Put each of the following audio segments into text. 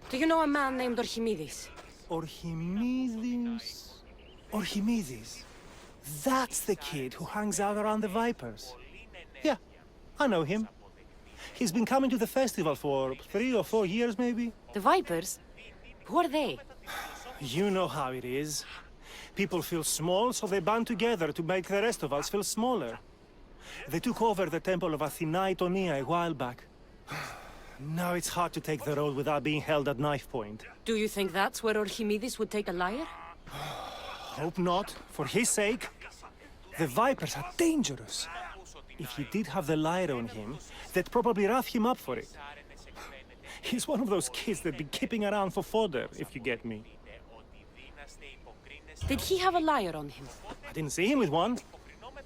Do you know a man named Archimedes? Archimedes? Archimedes? That's the kid who hangs out around the Vipers. Yeah, I know him. He's been coming to the festival for 3 or 4 years, maybe. The Vipers? Who are they? You know how it is. People feel small, so they band together to make the rest of us feel smaller. They took over the temple of Athena Itonia a while back. Now it's hard to take the road without being held at knife point. Do you think that's where Archimedes would take a liar? Hope not, for his sake. The Vipers are dangerous. If he did have the lyre on him, they'd probably rough him up for it. He's one of those kids that'd be keeping around for fodder, if you get me. Did he have a lyre on him? I didn't see him with one.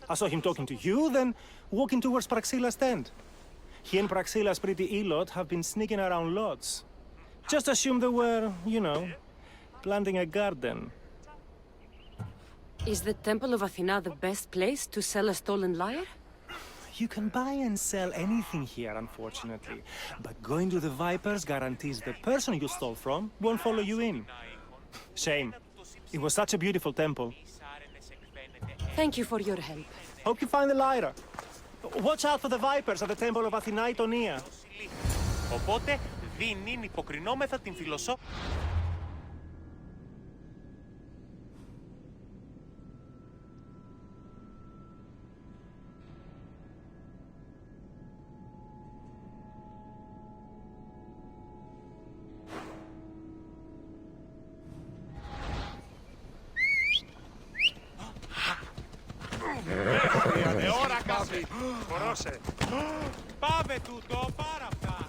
I saw him talking to you, then walking towards Praxila's tent. He and Praxila's pretty elot have been sneaking around lots. Just assume they were, you know, planting a garden. Is the Temple of Athena the best place to sell a stolen lyre? You can buy and sell anything here, unfortunately. But going to the Vipers guarantees the person you stole from won't follow you in. Shame. It was such a beautiful temple. Thank you for your help. Hope you find the lyre. Watch out for the Vipers at the temple of Athena Itonia. Οπότε, δίνειν υποκρινόμεθα την φιλοσό... Ώρα κάπου! Χωρώσε! Πάμε τούτο, πάρα αυτά!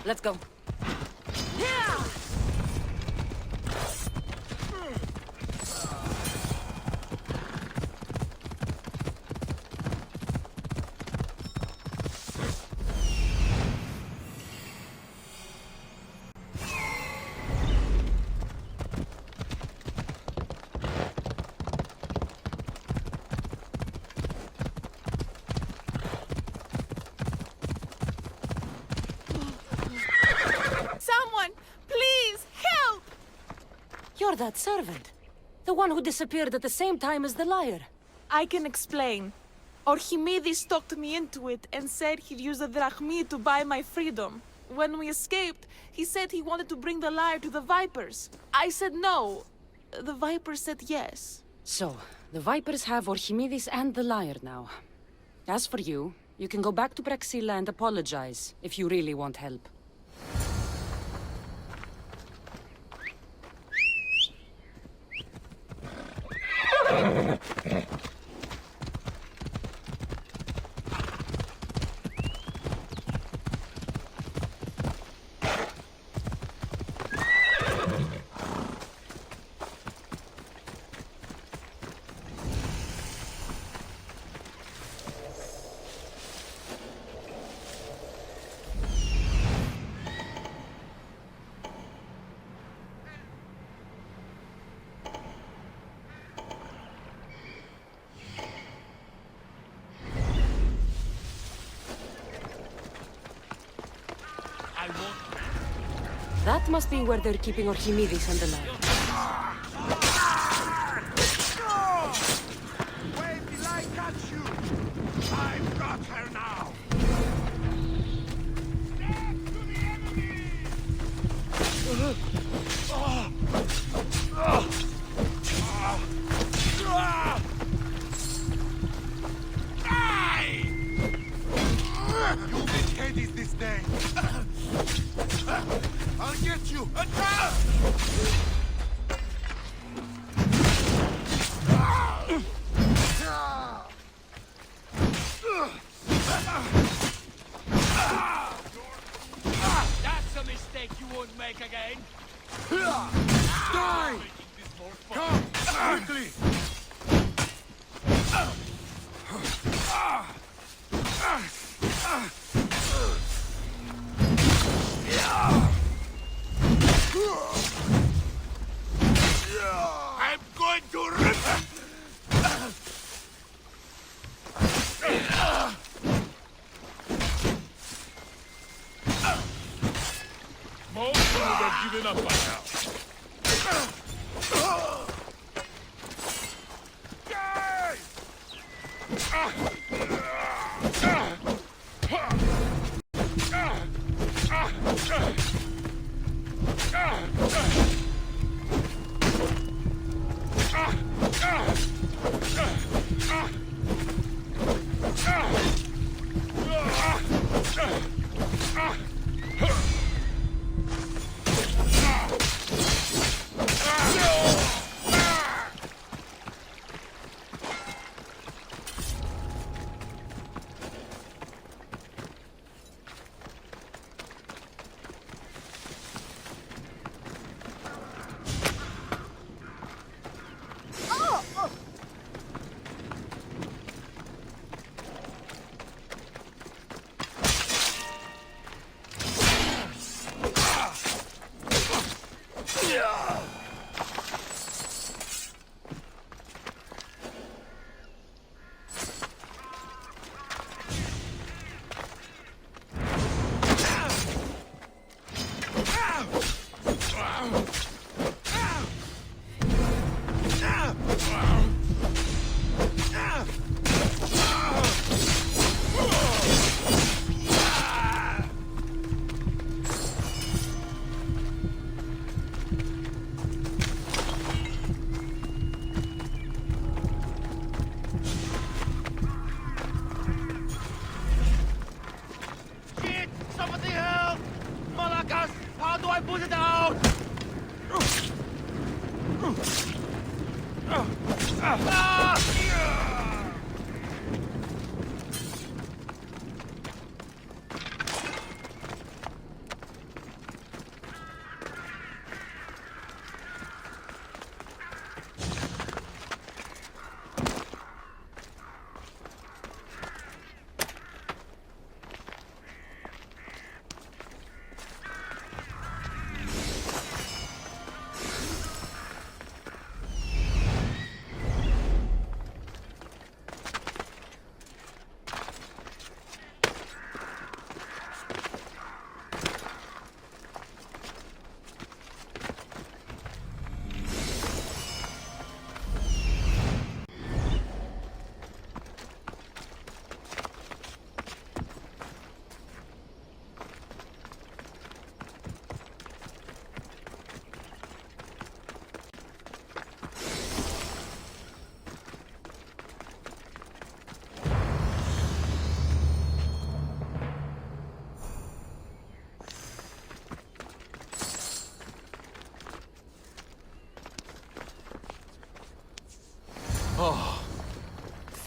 Let's go. You're that servant. The one who disappeared at the same time as the lyre. I can explain. Archimedes talked me into it and said he'd use the drachmi to buy my freedom. When we escaped, he said he wanted to bring the lyre to the Vipers. I said no. The Vipers said yes. So, the Vipers have Archimedes and the lyre now. As for you, you can go back to Praxila and apologize if you really want help. That must be where they're keeping Archimedes and the lyre. Wait till I catch you! I've got her now! Death to the enemy! Die! You'll get Hades this day! I'll get you! Attack! That's a mistake you won't make again! Die! Come, quickly! given up by now. Shit! Somebody help! Malakas! How do I put it out?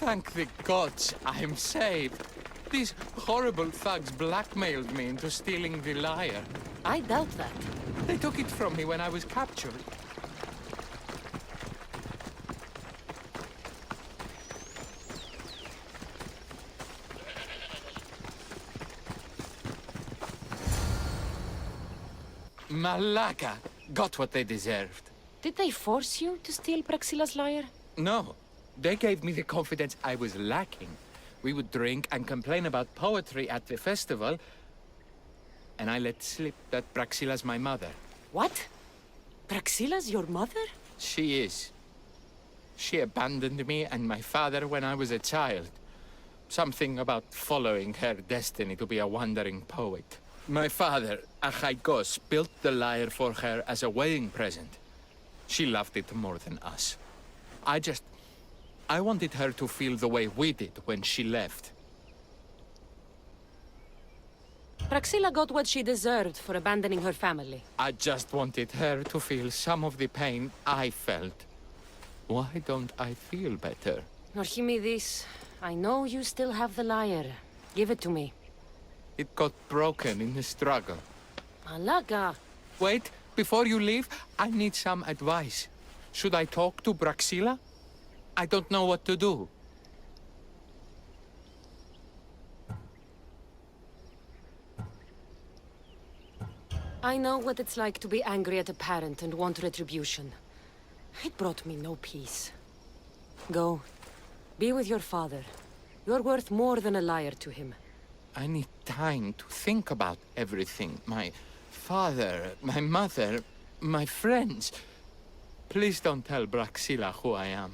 Thank the gods I'm saved. These horrible thugs blackmailed me into stealing the lyre. I doubt that. They took it from me when I was captured. Malaka got what they deserved. Did they force you to steal Praxila's lyre? No, they gave me the confidence I was lacking. We would drink and complain about poetry at the festival, and I let slip that Praxila's my mother. What? Praxila's your mother? She is. She abandoned me and my father when I was a child. Something about following her destiny to be a wandering poet. My father, Achaikos, built the lyre for her as a wedding present. She loved it more than us. I wanted her to feel the way we did when she left. Praxila got what she deserved for abandoning her family. I just wanted her to feel some of the pain I felt. Why don't I feel better? Archimedes, I know you still have the lyre. Give it to me. It got broken in the struggle. Malaga! Wait, before you leave, I need some advice. Should I talk to Praxila? I don't know what to do. I know what it's like to be angry at a parent and want retribution. It brought me no peace. Go. Be with your father. You're worth more than a lyre to him. I need time to think about everything. My father, my mother, my friends. Please don't tell Praxila who I am.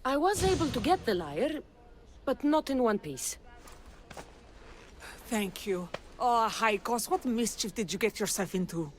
I was able to get the lyre, but not in one piece. Thank you. Oh, Haikos, what mischief did you get yourself into?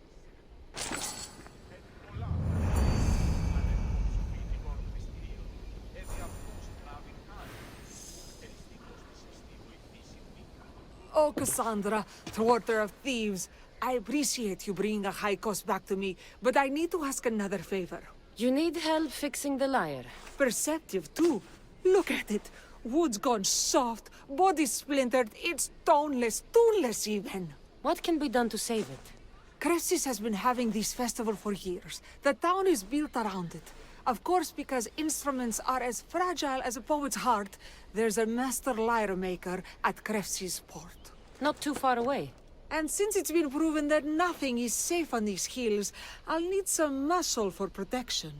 Oh, Cassandra, thwarter of thieves. I appreciate you bringing a Haikos back to me, but I need to ask another favor. You need help fixing the lyre. Perceptive, too. Look at it. Wood's gone soft, body splintered, it's toneless, tuneless even. What can be done to save it? Cressis has been having this festival for years. The town is built around it. Of course, because instruments are as fragile as a poet's heart, there's a master lyre maker at Cressis port. Not too far away. And since it's been proven that nothing is safe on these hills, I'll need some muscle for protection.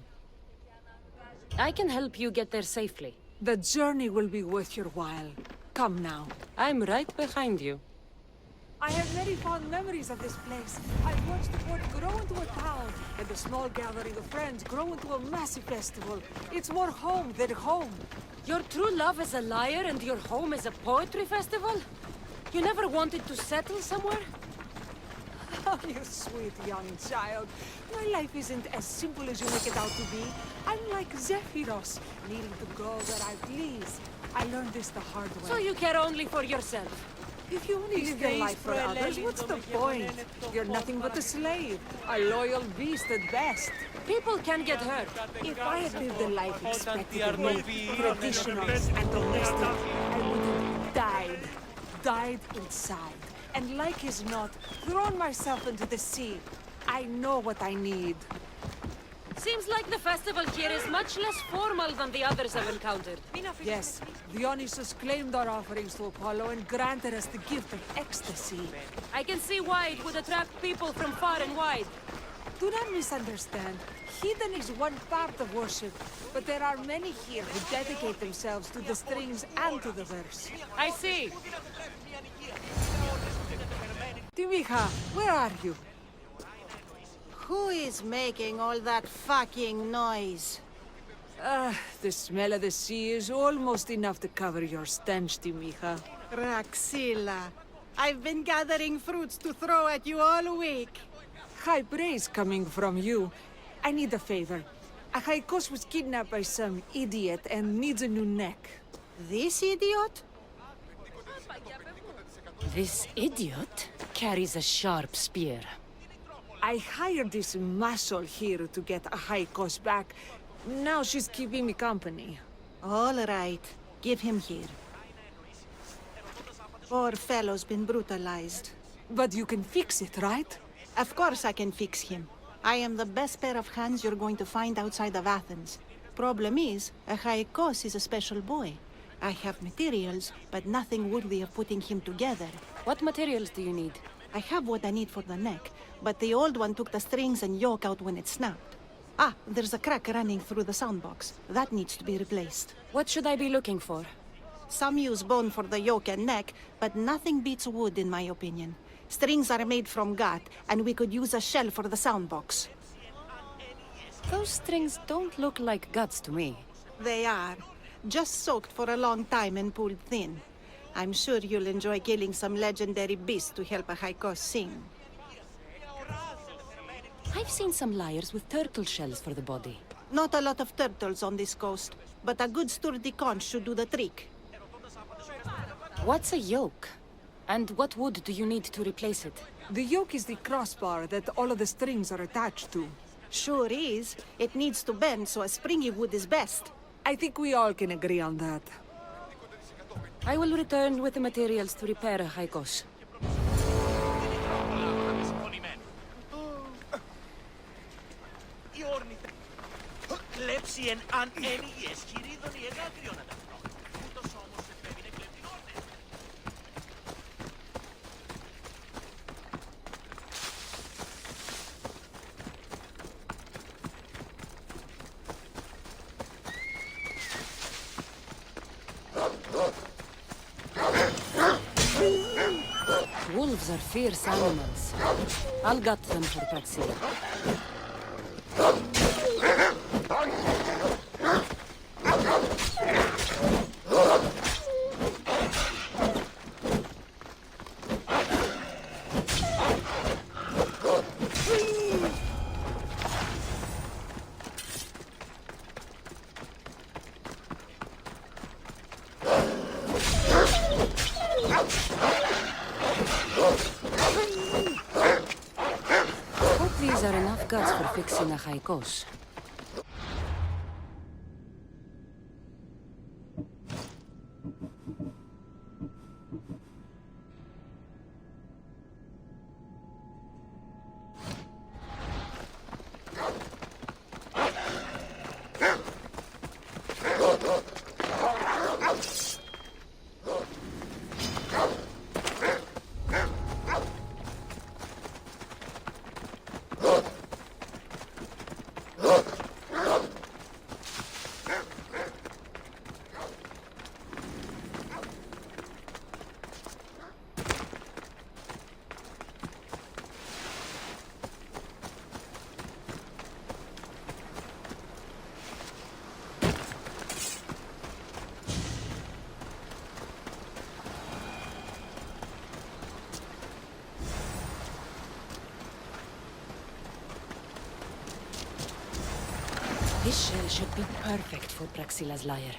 I can help you get there safely. The journey will be worth your while. Come now. I'm right behind you. I have very fond memories of this place. I've watched the port grow into a town, and the small gathering of friends grow into a massive festival. It's more home than home. Your true love is a lyre and your home is a poetry festival? You never wanted to settle somewhere? Oh, you sweet young child. My life isn't as simple as you make it out to be. I'm like Zephyros, needing to go where I please. I learned this the hard way. So you care only for yourself? If you only live your life for others, what's the point? You're nothing but a slave, a loyal beast at best. People can get hurt. If I had lived a life expected of me, traditional and domestic, I would have died inside. And like as not, thrown myself into the sea. I know what I need. Seems like the festival here is much less formal than the others I've encountered. Yes, Dionysus claimed our offerings to Apollo and granted us the gift of ecstasy. I can see why it would attract people from far and wide. Do not misunderstand. Heathen is one part of worship, but there are many here who dedicate themselves to the strings and to the verse. I see. Timiha, where are you? Who is making all that fucking noise? The smell of the sea is almost enough to cover your stench, Timiha. Praxila, I've been gathering fruits to throw at you all week. High praise coming from you. I need a favor. Achaikos was kidnapped by some idiot and needs a new neck. This idiot? This idiot carries a sharp spear. I hired this muscle here to get Achaikos back. Now she's keeping me company. All right, give him here. Poor fellow's been brutalized. But you can fix it, right? Of course I can fix him. I am the best pair of hands you're going to find outside of Athens. Problem is, Achaikos is a special boy. I have materials, but nothing worthy of putting him together. What materials do you need? I have what I need for the neck, but the old one took the strings and yoke out when it snapped. Ah, there's a crack running through the soundbox. That needs to be replaced. What should I be looking for? Some use bone for the yoke and neck, but nothing beats wood in my opinion. Strings are made from gut, and we could use a shell for the sound box. Those strings don't look like guts to me. They are. Just soaked for a long time and pulled thin. I'm sure you'll enjoy killing some legendary beasts to help a Haikos sing. I've seen some lyres with turtle shells for the body. Not a lot of turtles on this coast, but a good sturdy conch should do the trick. What's a yoke? And what wood do you need to replace it? The yoke is the crossbar that all of the strings are attached to. Sure is. It needs to bend, so a springy wood is best. I think we all can agree on that. I will return with the materials to repair a Haikos. Κλέψει εν αν ένιγες χειρίδων ή εγάκριον ανταυτόν. Ούτως όμως επέμεινε κλεπτινόρνες. Wolves are fierce animals. I'll gut them for Praxila. Hope these are enough guts for fixing a Haikos. This shell should be perfect for Praxila's lyre.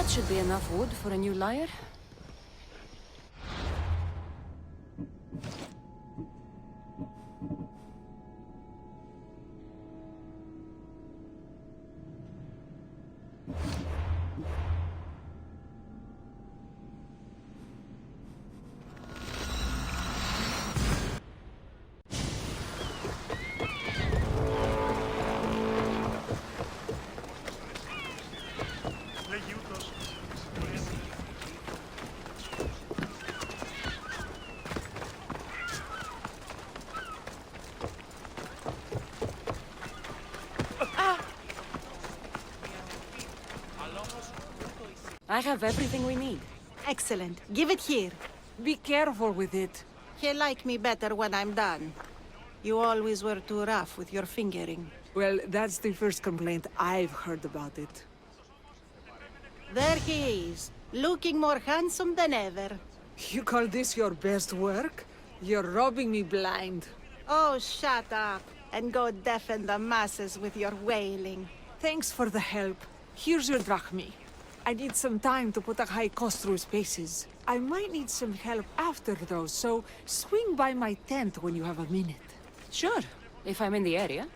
That should be enough wood for a new lyre. I have everything we need. Excellent. Give it here. Be careful with it. He'll like me better when I'm done. You always were too rough with your fingering. Well, that's the first complaint I've heard about it. There he is, looking more handsome than ever. You call this your best work? You're robbing me blind. Oh, shut up, and go deafen the masses with your wailing. Thanks for the help. Here's your drachmi. I need some time to put a high cost through spaces. I might need some help after though, so swing by my tent when you have a minute. Sure, if I'm in the area.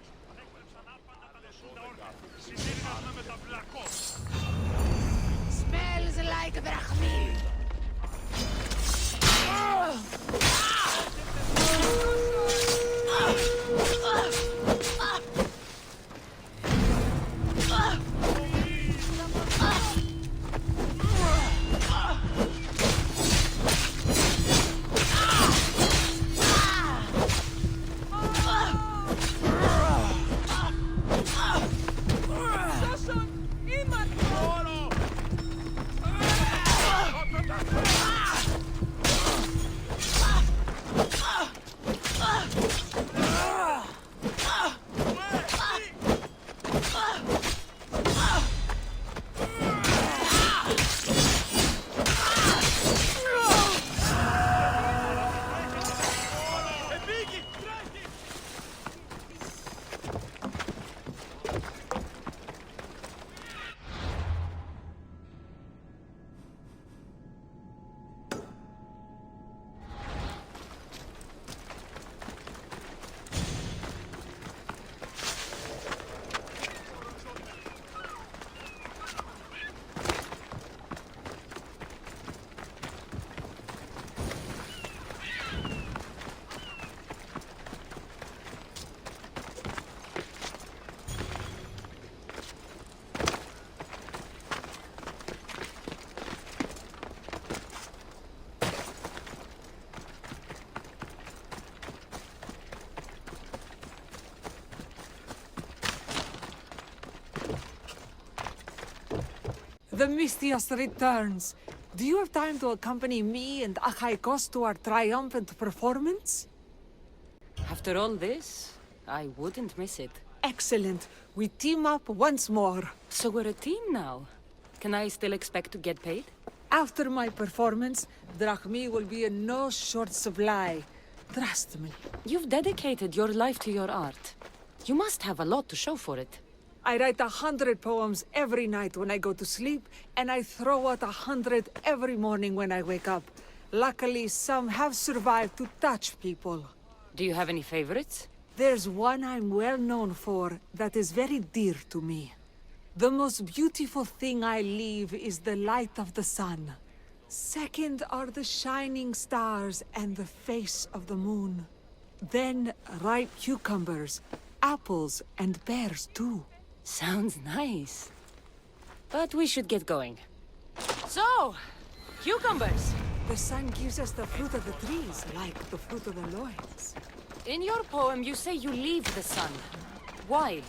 Smells like drachmi. The Mistios returns. Do you have time to accompany me and Achaikos to our triumphant performance? After all this, I wouldn't miss it. Excellent. We team up once more. So we're a team now. Can I still expect to get paid? After my performance, drachmi will be in no short supply. Trust me. You've dedicated your life to your art. You must have a lot to show for it. I write 100 poems every night when I go to sleep, and I throw out 100 every morning when I wake up. Luckily, some have survived to touch people. Do you have any favorites? There's one I'm well known for that is very dear to me. The most beautiful thing I leave is the light of the sun. Second are the shining stars and the face of the moon. Then ripe cucumbers, apples, and pears too. Sounds nice. But we should get going. So, cucumbers! The sun gives us the fruit of the trees, like the fruit of the loins. In your poem, you say you leave the sun. Why?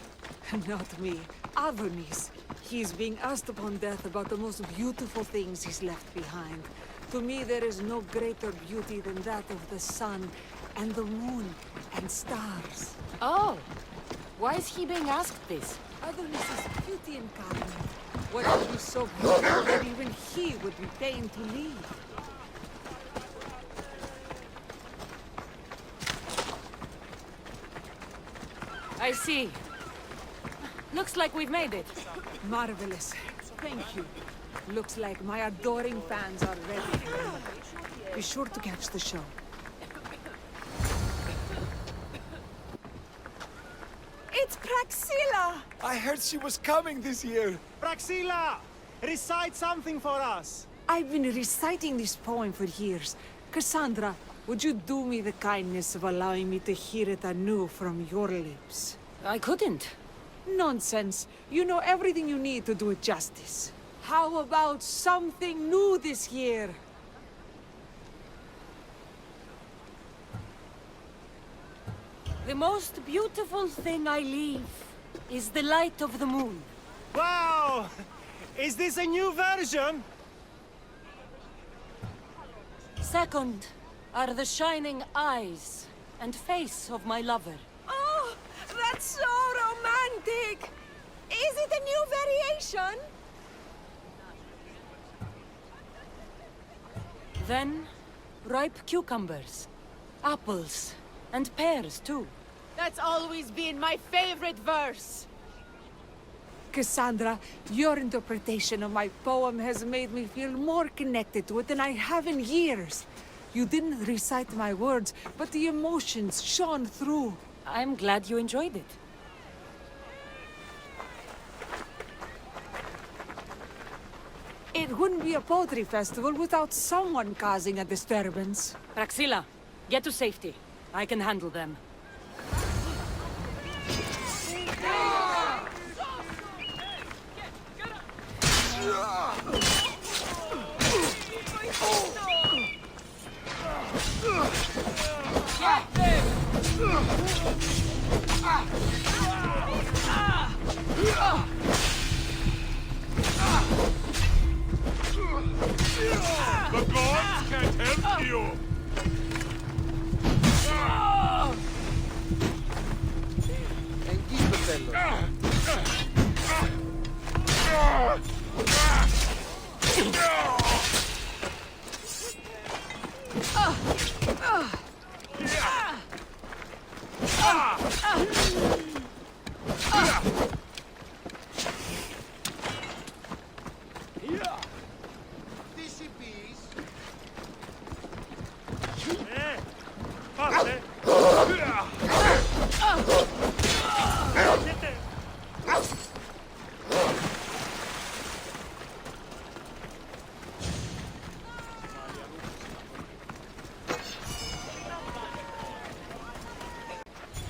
Not me. Adonis. He's being asked upon death about the most beautiful things he's left behind. To me, there is no greater beauty than that of the sun, and the moon, and stars. Oh! Why is he being asked this? Adonis is beauty incarnate. What would be so beautiful that even he would be pained to leave? I see. Looks like we've made it. Marvelous. Thank you. Looks like my adoring fans are ready. Be sure to catch the show. It's Praxilla! I heard she was coming this year. Praxila! Recite something for us! I've been reciting this poem for years. Cassandra, would you do me the kindness of allowing me to hear it anew from your lips? I couldn't. Nonsense. You know everything you need to do it justice. How about something new this year? The most beautiful thing I leave is the light of the moon. Wow! Is this a new version? Second are the shining eyes and face of my lover. Oh, that's so romantic! Is it a new variation? Then, ripe cucumbers, apples, and pears too. That's always been my favorite verse. Cassandra, your interpretation of my poem has made me feel more connected to it than I have in years. You didn't recite my words, but the emotions shone through. I'm glad you enjoyed it. It wouldn't be a poetry festival without someone causing a disturbance. Praxilla, get to safety. I can handle them. The gods can't help you.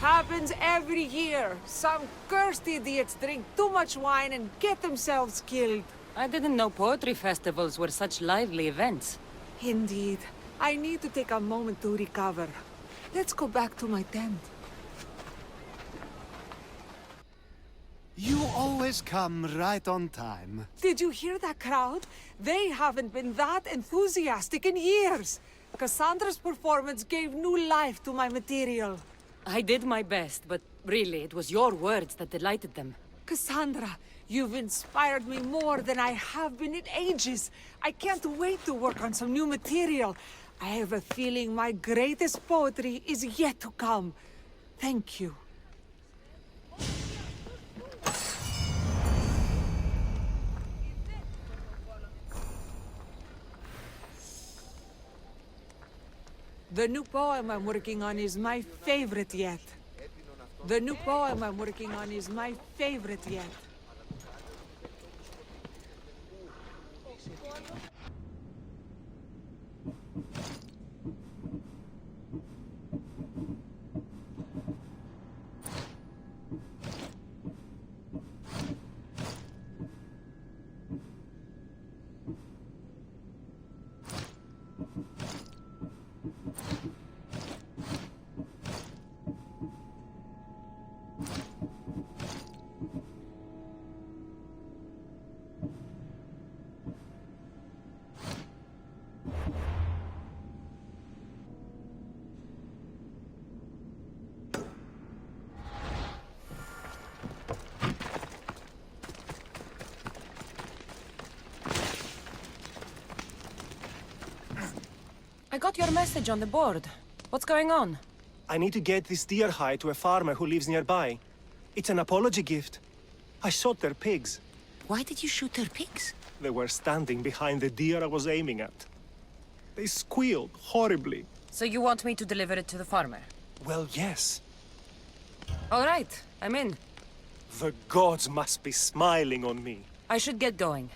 Happens every year. Some cursed idiots drink too much wine and get themselves killed. I didn't know poetry festivals were such lively events. Indeed. I need to take a moment to recover. Let's go back to my tent. You always come right on time. Did you hear that crowd? They haven't been that enthusiastic in years. Cassandra's performance gave new life to my material. I did my best, but really, it was your words that delighted them. Cassandra, you've inspired me more than I have been in ages. I can't wait to work on some new material. I have a feeling my greatest poetry is yet to come. Thank you. The new poem I'm working on is my favorite yet. The new poem I'm working on is my favorite yet. I got your message on the board. What's going on? I need to get this deer hide to a farmer who lives nearby. It's an apology gift. I shot their pigs. Why did you shoot their pigs? They were standing behind the deer I was aiming at. They squealed horribly. So you want me to deliver it to the farmer? Well, yes. All right, I'm in. The gods must be smiling on me. I should get going.